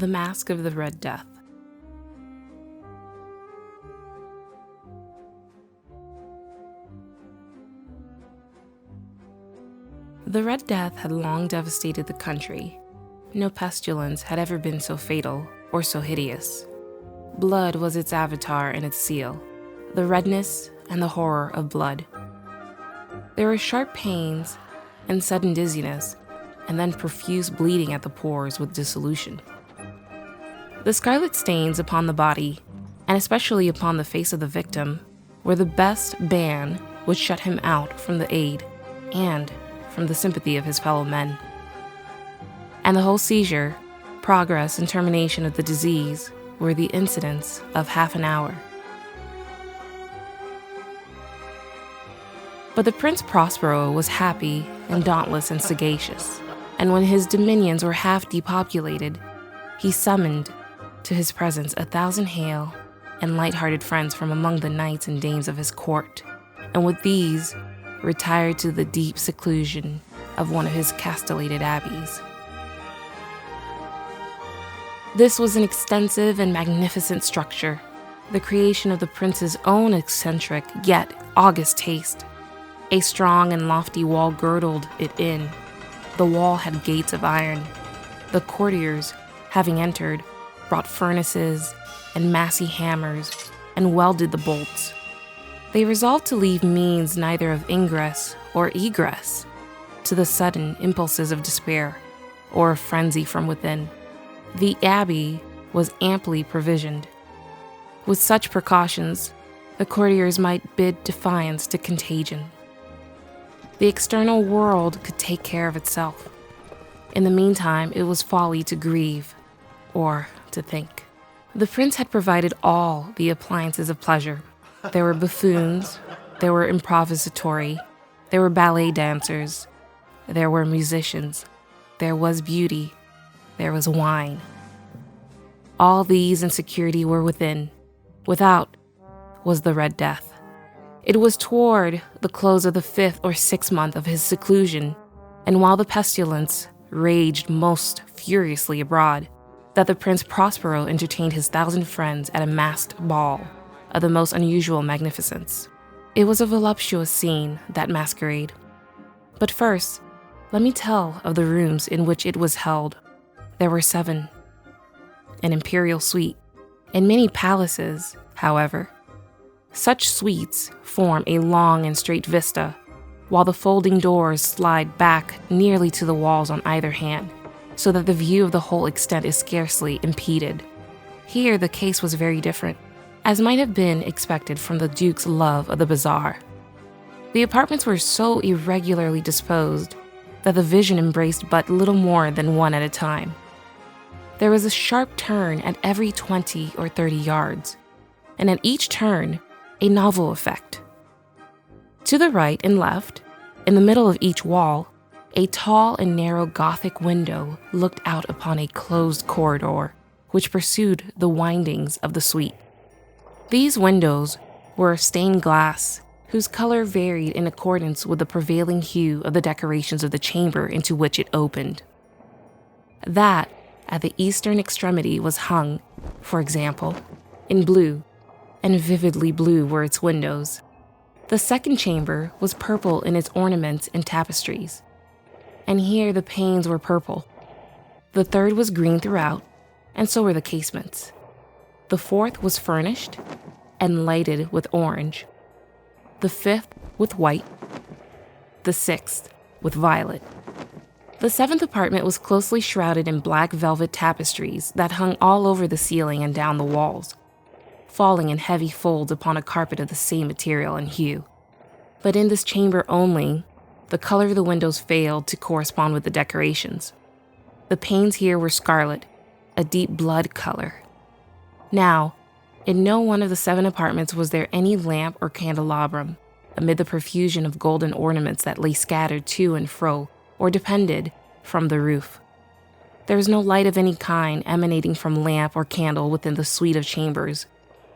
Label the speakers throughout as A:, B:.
A: The Masque of the Red Death. The Red Death had long devastated the country. No pestilence had ever been so fatal or so hideous. Blood was its avatar and its seal, the redness and the horror of blood. There were sharp pains and sudden dizziness, and then profuse bleeding at the pores with dissolution. The scarlet stains upon the body, and especially upon the face of the victim, were the best ban which shut him out from the aid and from the sympathy of his fellow men. And the whole seizure, progress, and termination of the disease were the incidents of half an hour. But the Prince Prospero was happy and dauntless and sagacious, and when his dominions were half depopulated, he summoned to his presence 1,000 hale and light-hearted friends from among the knights and dames of his court, and with these retired to the deep seclusion of one of his castellated abbeys. This was an extensive and magnificent structure, the creation of the prince's own eccentric yet august taste. A strong and lofty wall girdled it in. The wall had gates of iron. The courtiers, having entered, brought furnaces and massy hammers and welded the bolts. They resolved to leave means neither of ingress or egress to the sudden impulses of despair or of frenzy from within. The abbey was amply provisioned. With such precautions, the courtiers might bid defiance to contagion. The external world could take care of itself. In the meantime, it was folly to grieve or to think. The prince had provided all the appliances of pleasure. There were buffoons, there were improvisatori, there were ballet dancers, there were musicians, there was beauty, there was wine. All these and security were within. Without was the Red Death. It was toward the close of the 5th or 6th month of his seclusion, and while the pestilence raged most furiously abroad, that the Prince Prospero entertained his 1,000 friends at a masked ball of the most unusual magnificence. It was a voluptuous scene, that masquerade. But first, let me tell of the rooms in which it was held. There were 7. An imperial suite, and many palaces, however. Such suites form a long and straight vista, while the folding doors slide back nearly to the walls on either hand, so that the view of the whole extent is scarcely impeded. Here the case was very different, as might have been expected from the Duke's love of the bazaar. The apartments were so irregularly disposed that the vision embraced but little more than one at a time. There was a sharp turn at every 20 or 30 yards, and at each turn, a novel effect. To the right and left, in the middle of each wall, a tall and narrow Gothic window looked out upon a closed corridor, which pursued the windings of the suite. These windows were of stained glass, whose color varied in accordance with the prevailing hue of the decorations of the chamber into which it opened. That at the eastern extremity was hung, for example, in blue, and vividly blue were its windows. The second chamber was purple in its ornaments and tapestries, and here the panes were purple. The third was green throughout, and so were the casements. The fourth was furnished and lighted with orange. The 5th with white. The 6th with violet. The 7th apartment was closely shrouded in black velvet tapestries that hung all over the ceiling and down the walls, falling in heavy folds upon a carpet of the same material and hue. But in this chamber only, the color of the windows failed to correspond with the decorations. The panes here were scarlet, a deep blood color. Now, in no one of the 7 apartments was there any lamp or candelabrum, amid the profusion of golden ornaments that lay scattered to and fro or depended from the roof. There was no light of any kind emanating from lamp or candle within the suite of chambers,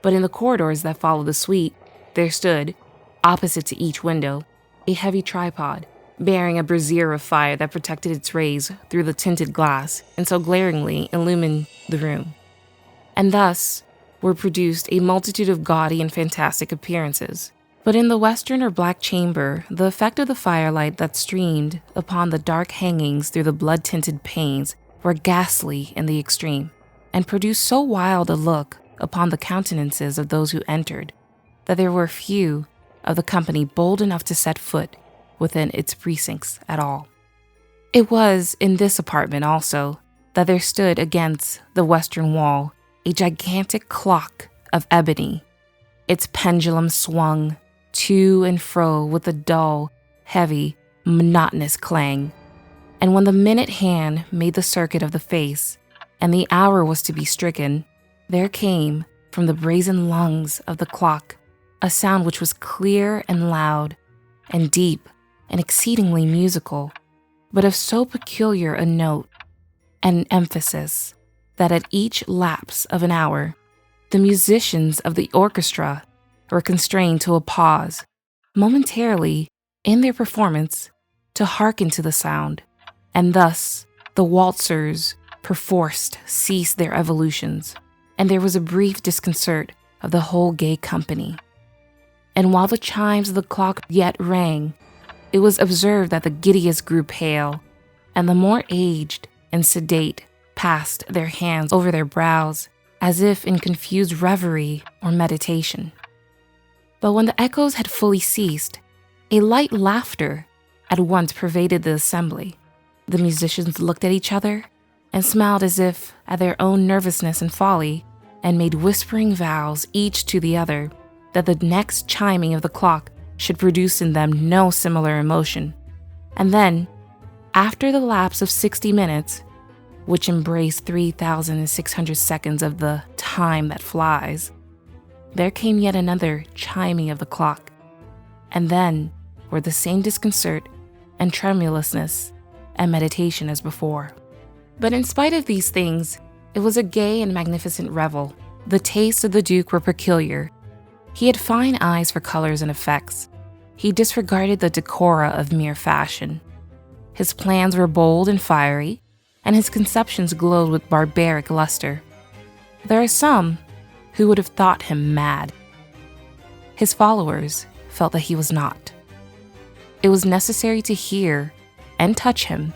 A: but in the corridors that followed the suite, there stood, opposite to each window, a heavy tripod, bearing a brazier of fire that protected its rays through the tinted glass and so glaringly illumined the room. And thus were produced a multitude of gaudy and fantastic appearances. But in the western or black chamber, the effect of the firelight that streamed upon the dark hangings through the blood-tinted panes were ghastly in the extreme, and produced so wild a look upon the countenances of those who entered, that there were few of the company bold enough to set foot within its precincts at all. It was in this apartment also that there stood against the western wall a gigantic clock of ebony. Its pendulum swung to and fro with a dull, heavy, monotonous clang. And when the minute hand made the circuit of the face, and the hour was to be stricken, there came from the brazen lungs of the clock a sound which was clear and loud, and deep and exceedingly musical, but of so peculiar a note and emphasis that at each lapse of an hour, the musicians of the orchestra were constrained to a pause, momentarily in their performance, to hearken to the sound, and thus the waltzers perforce ceased their evolutions, and there was a brief disconcert of the whole gay company. And while the chimes of the clock yet rang, it was observed that the giddiest grew pale, and the more aged and sedate passed their hands over their brows, as if in confused reverie or meditation. But when the echoes had fully ceased, a light laughter at once pervaded the assembly. The musicians looked at each other and smiled as if at their own nervousness and folly, and made whispering vows each to the other that the next chiming of the clock should produce in them no similar emotion. And then, after the lapse of 60 minutes, which embraced 3,600 seconds of the time that flies, there came yet another chiming of the clock, and then were the same disconcert and tremulousness and meditation as before. But in spite of these things, it was a gay and magnificent revel. The tastes of the Duke were peculiar. He had fine eyes for colors and effects. He disregarded the decora of mere fashion. His plans were bold and fiery, and his conceptions glowed with barbaric luster. There are some who would have thought him mad. His followers felt that he was not. It was necessary to hear and touch him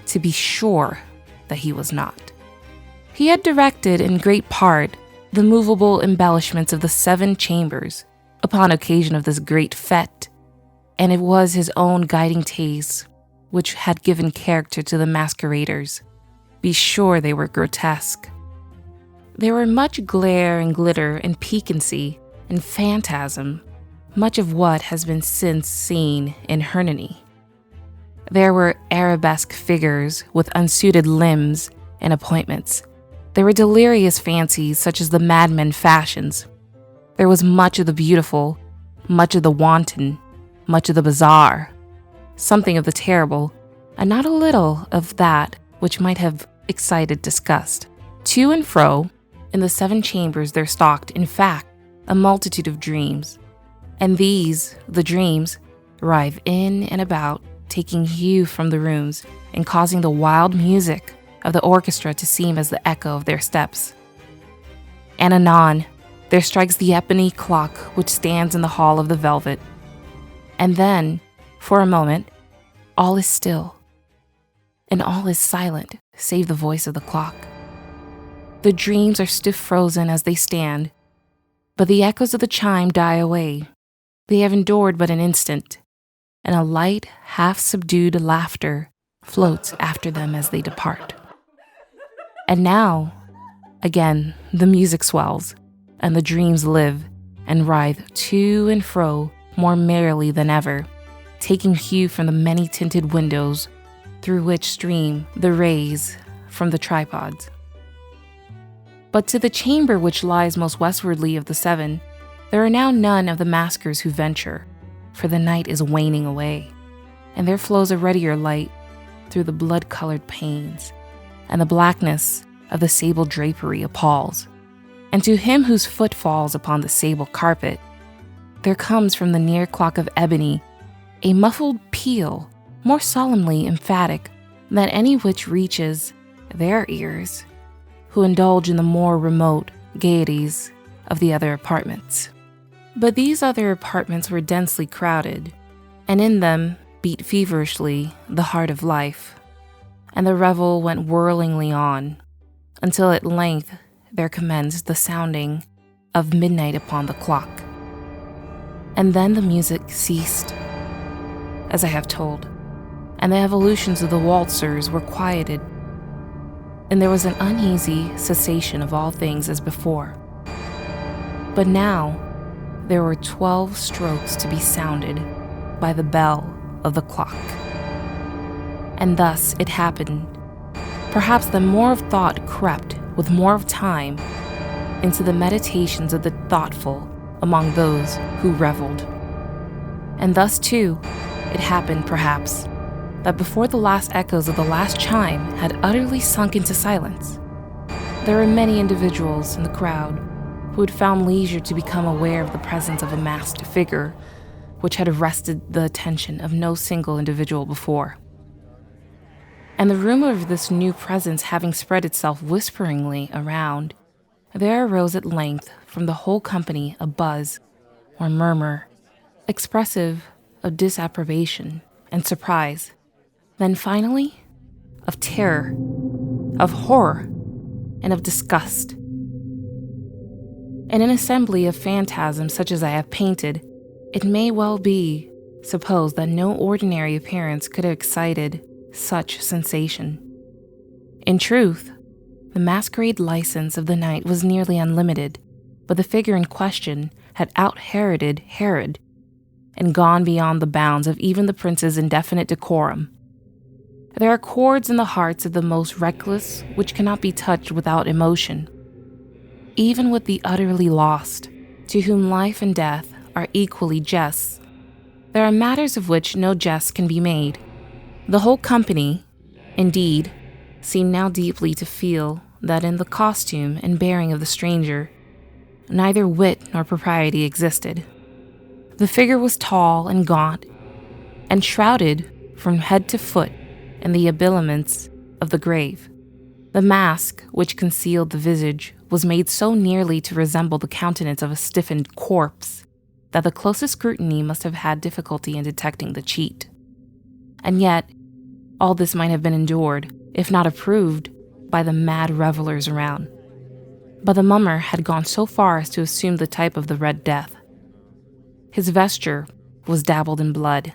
A: to be sure that he was not. He had directed in great part the movable embellishments of the 7 chambers upon occasion of this great fete, and it was his own guiding taste which had given character to the masqueraders. Be sure they were grotesque. There were much glare and glitter and piquancy and phantasm, much of what has been since seen in Hernani. There were arabesque figures with unsuited limbs and appointments. There were delirious fancies such as the madmen fashions. There was much of the beautiful, much of the wanton, much of the bizarre, something of the terrible, and not a little of that which might have excited disgust. To and fro, in the 7 chambers there stalked, in fact, a multitude of dreams. And these, the dreams, writhe in and about, taking hue from the rooms and causing the wild music of the orchestra to seem as the echo of their steps. And anon, there strikes the ebony clock which stands in the hall of the velvet. And then, for a moment, all is still, and all is silent save the voice of the clock. The dreams are stiff frozen as they stand, but the echoes of the chime die away. They have endured but an instant, and a light, half-subdued laughter floats after them as they depart. And now, again, the music swells, and the dreams live and writhe to and fro more merrily than ever, taking hue from the many-tinted windows through which stream the rays from the tripods. But to the chamber which lies most westwardly of the 7, there are now none of the maskers who venture, for the night is waning away, and there flows a ruddier light through the blood-colored panes, and the blackness of the sable drapery appalls. And to him whose foot falls upon the sable carpet, there comes from the near clock of ebony a muffled peal more solemnly emphatic than any which reaches their ears, who indulge in the more remote gaieties of the other apartments. But these other apartments were densely crowded, and in them beat feverishly the heart of life, and the revel went whirlingly on, until at length there commenced the sounding of midnight upon the clock. And then the music ceased, as I have told, and the evolutions of the waltzers were quieted, and there was an uneasy cessation of all things as before. But now there were 12 strokes to be sounded by the bell of the clock. And thus it happened, perhaps that more of thought crept with more of time into the meditations of the thoughtful among those who reveled. And thus, too, it happened, perhaps, that before the last echoes of the last chime had utterly sunk into silence, there were many individuals in the crowd who had found leisure to become aware of the presence of a masked figure which had arrested the attention of no single individual before. And the rumor of this new presence having spread itself whisperingly around, there arose at length from the whole company a buzz or murmur, expressive of disapprobation and surprise, then finally of terror, of horror, and of disgust. In an assembly of phantasms such as I have painted, it may well be supposed that no ordinary appearance could have excited such sensation. In truth, the masquerade license of the night was nearly unlimited, but the figure in question had out-Heroded Herod and gone beyond the bounds of even the prince's indefinite decorum. There are chords in the hearts of the most reckless which cannot be touched without emotion, even with the utterly lost, to whom life and death are equally jests. There are matters of which no jest can be made. The whole company, indeed, seemed now deeply to feel that in the costume and bearing of the stranger, neither wit nor propriety existed. The figure was tall and gaunt, and shrouded from head to foot in the habiliments of the grave. The mask which concealed the visage was made so nearly to resemble the countenance of a stiffened corpse that the closest scrutiny must have had difficulty in detecting the cheat. And yet, all this might have been endured, if not approved, by the mad revelers around. But the mummer had gone so far as to assume the type of the Red Death. His vesture was dabbled in blood,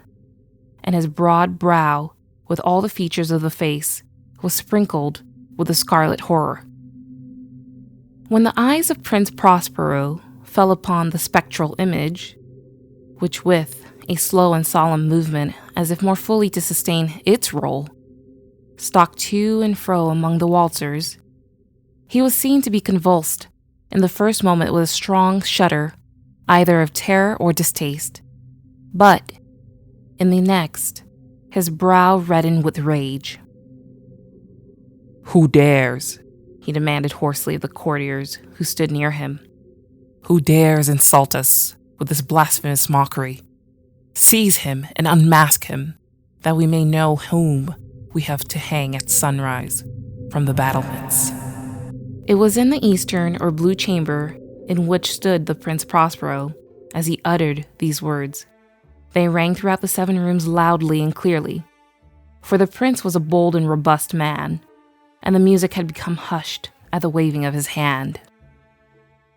A: and his broad brow, with all the features of the face, was sprinkled with the scarlet horror. When the eyes of Prince Prospero fell upon the spectral image, which with a slow and solemn movement, as if more fully to sustain its role, stalked to and fro among the waltzers, he was seen to be convulsed in the first moment with a strong shudder, either of terror or distaste, but in the next, his brow reddened with rage.
B: "Who dares?"
A: he demanded hoarsely of the courtiers who stood near him.
B: "Who dares insult us with this blasphemous mockery? Seize him and unmask him, that we may know whom we have to hang at sunrise from the battlements."
A: It was in the eastern or blue chamber in which stood the Prince Prospero as he uttered these words. They rang throughout the 7 rooms loudly and clearly, for the prince was a bold and robust man, and the music had become hushed at the waving of his hand.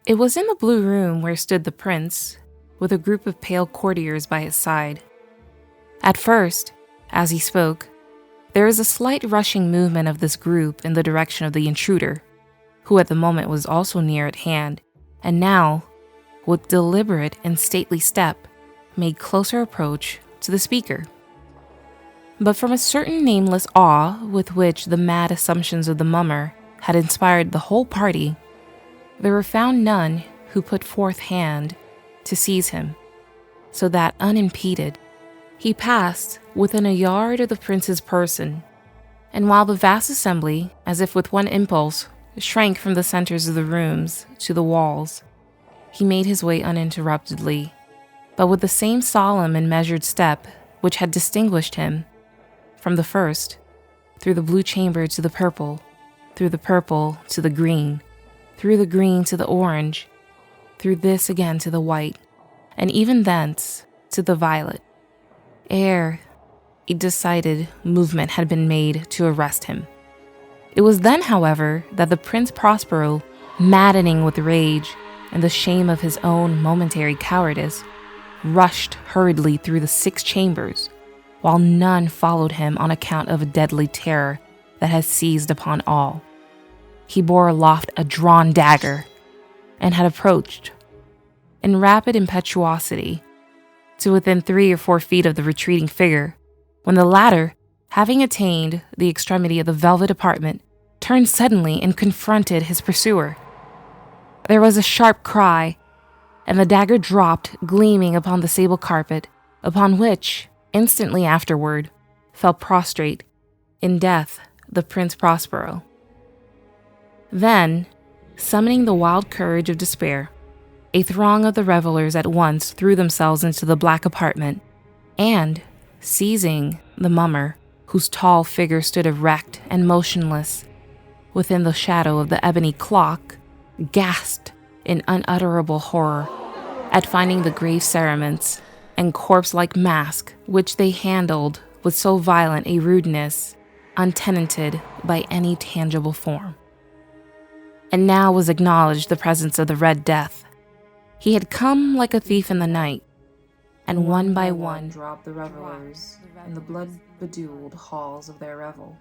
A: It was in the blue room where stood the prince, with a group of pale courtiers by his side. At first, as he spoke, there was a slight rushing movement of this group in the direction of the intruder, who at the moment was also near at hand, and now, with deliberate and stately step, made closer approach to the speaker. But from a certain nameless awe with which the mad assumptions of the mummer had inspired the whole party, there were found none who put forth hand to seize him, so that, unimpeded, he passed within a yard of the prince's person, and while the vast assembly, as if with one impulse, shrank from the centers of the rooms to the walls, he made his way uninterruptedly, but with the same solemn and measured step which had distinguished him, from the first, through the blue chamber to the purple, through the purple to the green, through the green to the orange, through this again to the white, and even thence to the violet, ere a decided movement had been made to arrest him. It was then, however, that the Prince Prospero, maddening with rage and the shame of his own momentary cowardice, rushed hurriedly through the 6 chambers, while none followed him on account of a deadly terror that had seized upon all. He bore aloft a drawn dagger, and had approached, in rapid impetuosity, to within 3 or 4 feet of the retreating figure, when the latter, having attained the extremity of the velvet apartment, turned suddenly and confronted his pursuer. There was a sharp cry, and the dagger dropped, gleaming upon the sable carpet, upon which, instantly afterward, fell prostrate, in death, the Prince Prospero. Then, summoning the wild courage of despair, a throng of the revelers at once threw themselves into the black apartment, and, seizing the mummer, whose tall figure stood erect and motionless within the shadow of the ebony clock, gasped in unutterable horror at finding the grave cerements and corpse-like mask which they handled with so violent a rudeness, untenanted by any tangible form. And now was acknowledged the presence of the Red Death. He had come like a thief in the night, and one by one dropped the revelers in the blood-bedewed halls of their revel,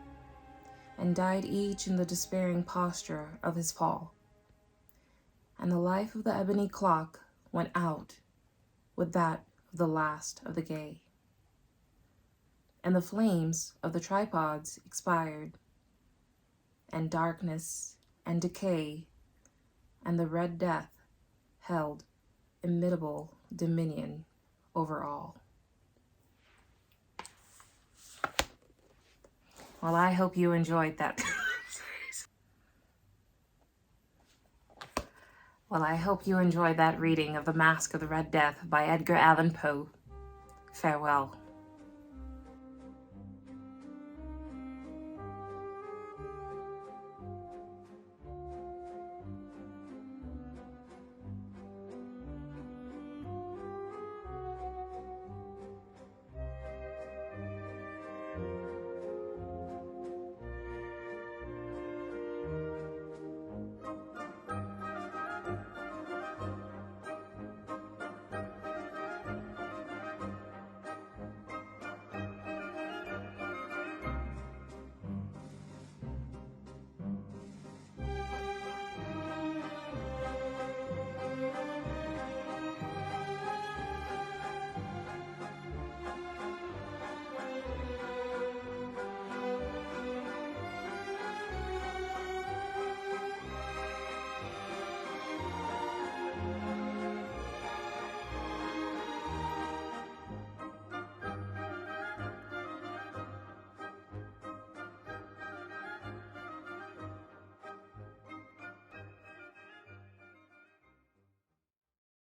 A: and died each in the despairing posture of his fall. And the life of the ebony clock went out with that of the last of the gay. And the flames of the tripods expired, and darkness and decay and the Red Death held immutable dominion over all. Well, I hope you enjoyed that. Well, I hope you enjoyed that reading of The Masque of the Red Death by Edgar Allan Poe. Farewell.